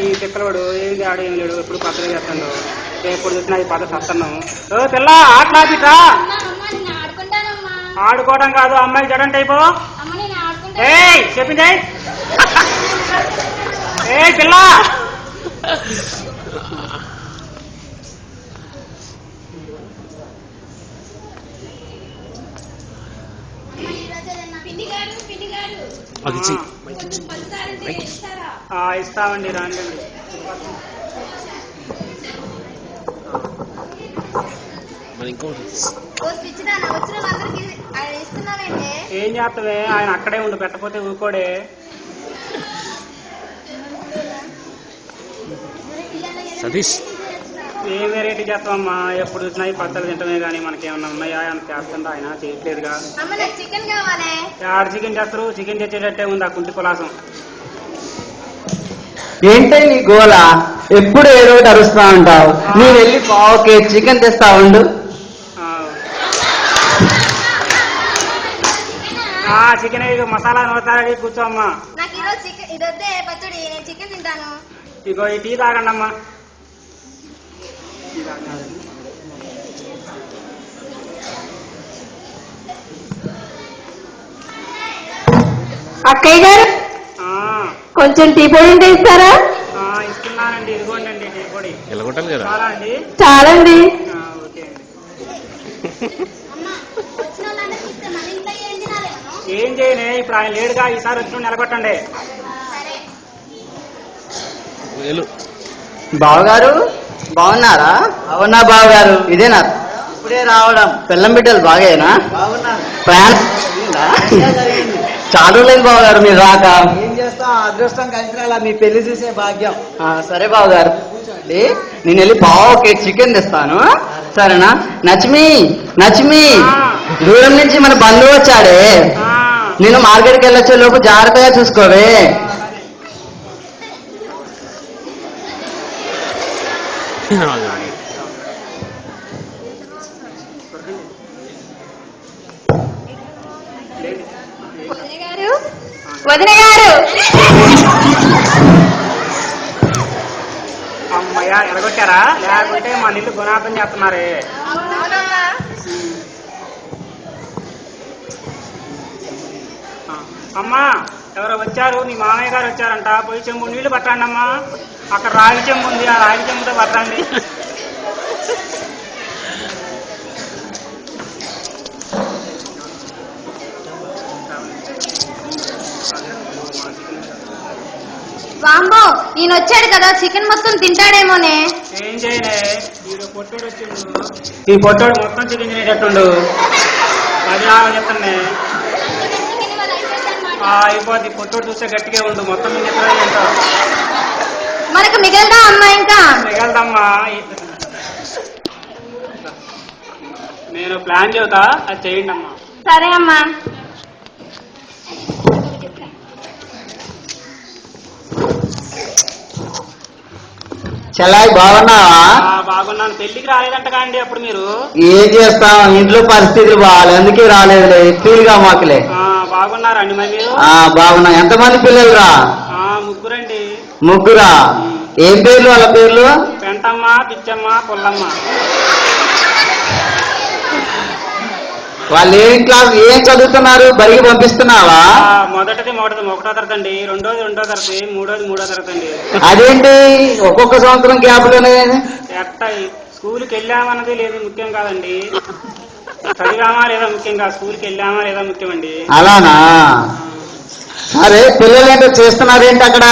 ఈ తిక్కలోడు ఏది ఆడు ఏం లేడు, ఎప్పుడు పక్కన చేస్తాడు, ఎప్పుడు చూసినా ఈ పద సత్తన్నాం. ఓ పిల్ల ఆటలాపిట్రా. ఆడుకోవడం కాదు, అమ్మాయి జడంటే అయిపో. ఏయ్ చెప్పింది ఏ పిల్ల. ఇస్తామండి, రాండి. ఏం చేస్తావే, ఆయన అక్కడే ఉండు, పెట్టకపోతే ఊకోడే. సతీష్ ఏం వెరైటీ చేస్తామమ్మా, ఎప్పుడు చూసినా ఈ పచ్చళ్ళు తింటమే కానీ మనకేమన్నా ఉన్నాయా అని చేస్తుంటే ఆయన చేయట్లేదుగా. ఆడ చికెన్ చేస్తారు, చికెన్ తెచ్చేటట్టే ఉంది ఆ కుంటి కులాసం. ఏంటే నీ గోల, ఎప్పుడు ఏదో ఒకటి అరుస్తా ఉంటావు. నేను వెళ్ళి పావుకే చికెన్ తెస్తా ఉండు. చికెన్ మసాలా నోతారడి కూర్చోమ్మా. ఇగో ఈ టీ తాగండి అమ్మా. అక్కయ్య గారు కొంచెం టీ పొడి ఉంటే ఇస్తారా? ఇస్తున్నానండి, ఇదిగోండి టీ పొడి. చాలా అండి, చాలండి. ఓకే ఏం చేయనే, ఇప్పుడు ఆయన లేడుగా, ఈసారి వచ్చి నిలబెట్టండి. బావగారు బాగున్నారా? అవునా బావగారు, ఇదేనా ఇప్పుడే రావడం? పిల్లం బిడ్డలు బాగేనా? ప్లాన్ చాలా రోజులైంది బావగారు మీరు రాక. ఏం చేస్తాం, అదృష్టం కలిసి మీ పెళ్లి చూసే భాగ్యం. సరే బావగారు కూర్చోండి, నేను వెళ్ళి పావుకే చికెన్ తెస్తాను, సరేనా? నచ్మి నచ్మి, దూరం నుంచి మన బంధువు వచ్చాడే, నేను మార్కెట్కి వెళ్ళొచ్చే లోపు జాగ్రత్తగా చూసుకోవే. వదిన గారు అమ్మయ్య ఎడగొట్టారా, లేకుంటే మా నిల్లు గుణాపం చేస్తున్నారే. అమ్మా ఎవరో వచ్చారు, నీ మామయ్య గారు వచ్చారంట, పోయి చెంబు నీళ్లు పట్టండి అమ్మా. అక్కడ రాగి చెంబు ఉంది, ఆ రాగి చెంబుతో పట్టండి. వాంబో ఈయన వచ్చాడు కదా, చికెన్ మొత్తం తింటాడేమోనే. ఏం చేయలే, వీడు పొట్టోడు వచ్చిండు, ఈ పొట్టోడు మొత్తం చికెన్ తినేటట్టుండు. అది చెప్తానే అయిపోద్ది, పొట్టోడు చూస్తే గట్టిగా ఉండు, మొత్తం నేను ఎక్కడ తింటావు. మనకు మిగలదా అమ్మా? ఇంకా మిగలదమ్మా, నేను ప్లాన్ చెబుతా, అది చేయండి అమ్మా. సరే అమ్మా. చెల్లాయి బాగున్నావా? బాగున్నాను. పెళ్లికి రాలేదంట కాండి అప్పుడు మీరు? ఏం చేస్తాం, ఇంట్లో పరిస్థితులు బాగాలి, అందుకే రాలేదులే, ఫీల్గా మాకులే. బాగున్నారండి మరి మీరు? బాగున్నా. ఎంతమంది పిల్లలు రా? ముగ్గురండి. ముగ్గురా? ఏం పేర్లు వాళ్ళ పేర్లు? పెంటమ్మ, పిచ్చమ్మ, పుల్లమ్మ. వాళ్ళు ఏం క్లాస్, ఏం చదువుతున్నారు? బడికి పంపిస్తున్నావా? మొదటిది ఒకటో తరగతి అండి, రెండోది రెండో తరగతి, మూడోది మూడో తరగతి అండి. అదేంటి ఒక్కొక్క సంవత్సరం గ్యాప్ లోనే? స్కూల్కి వెళ్ళామన్నది లేదు ముఖ్యం కాదండి, చదివామా లేదా ముఖ్యం కాదు, స్కూల్కి వెళ్ళామా లేదా ముఖ్యం అండి. అలానా? సరే పిల్లలు ఏంటో చేస్తున్నారేంటి అక్కడ?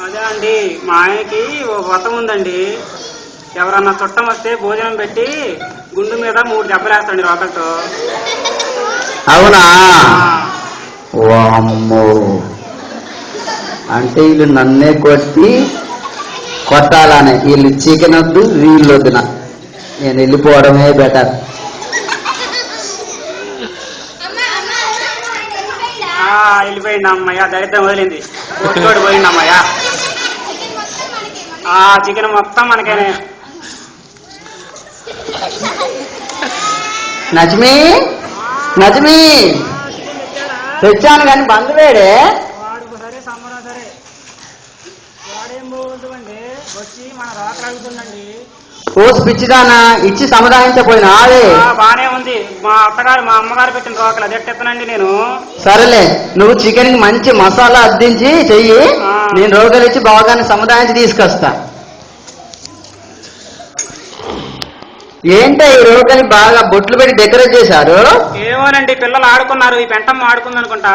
అదే అండి, మా ఆయనకి ఒక వ్రతం ఉందండి, ఎవరన్నా చుట్టం వస్తే భోజనం పెట్టి గుండు మీద 3 దెబ్బలేస్తాండి రోకలతో. అవునా? వామ్మో, అంటే వీళ్ళు నన్నే కొట్టాలనే, వీళ్ళు చికెన్ వద్దు వీళ్ళు వద్దున, నేను వెళ్ళిపోవడమే బెటర్. వెళ్ళిపోయింది అమ్మయ్య, దరిద్రం వదిలింది, కొట్టుకోడు పోయింది అమ్మయ్య. చికెన్ మొత్తం మనకేనే. నచ్మి నచ్మి తెచ్చాను కానీ బంధువేడే. వాడు సరే సమ్మరా సరే, వాడే ఏం పోతుందండి వచ్చి మన రోకలు అడుగుతుందండి. ఓసి పిచ్చిదానా ఇచ్చి సముదాయించపోయినా అదే బానే ఉంది. మా అత్తగారు మా అమ్మగారు పెట్టిన రోకలు అది ఎట్టెత్తనండి నేను. సరేలే నువ్వు చికెన్ కి మంచి మసాలా అద్దించి చెయ్యి, నేను రోకలు ఇచ్చి బాగానే సముదాయించి తీసుకొస్తా. ఏంటో ఈ రోకలి బాగా బొట్లు పెట్టి డెకరేట్ చేశారు. ఏమోనండి పిల్లలు ఆడుకున్నారు, ఈ పెంటమ్మ ఆడుకుంది అనుకుంటా.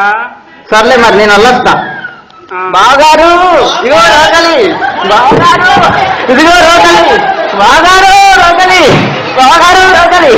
సర్లే మరి నేను వల్లొస్తా. బాగారు ఇదిగో రోకలి, బాగారు ఇదిగో రోకలి, బాగారు రోకలి, బాగారు రోకలి.